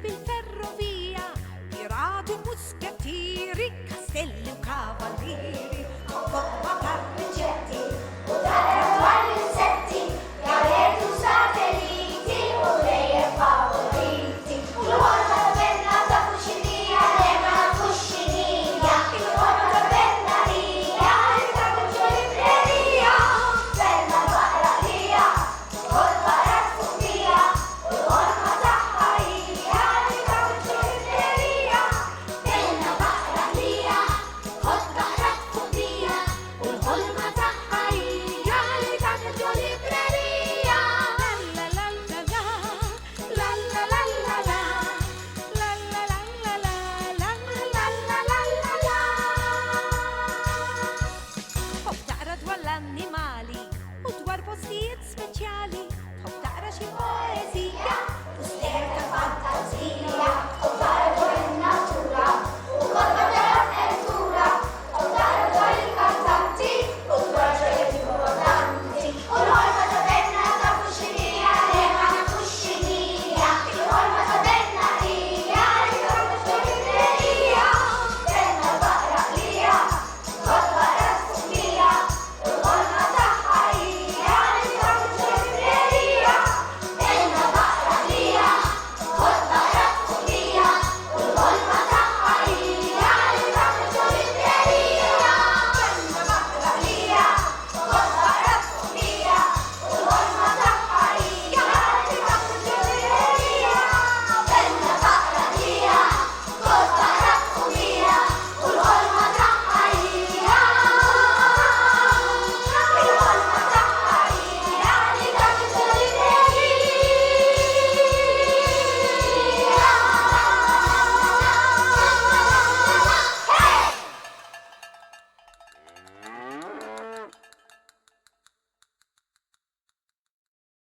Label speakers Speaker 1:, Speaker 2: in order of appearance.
Speaker 1: bil-ferrovija, pirati u musketieri, castelli u cavalieri, bomba carrigetti,
Speaker 2: u tal insetti, che avete satelliti, u lei favoriti, l'uomo penna da cucinia, lema la cuscinia, l'uomo da pennaria, il capuccio libreria, penna baralia, col barazzubia, l'uomo tahaia, il capuccio libreria, penna baralia, col barazzubia, l'uomo tahaia, il capuccio libreria.
Speaker 1: la la la la, la la la la la, la la la la la, la la la la la. Tħobb taqra dwar l-annimali u dwar postijiet speċjali, tħobb taqra xi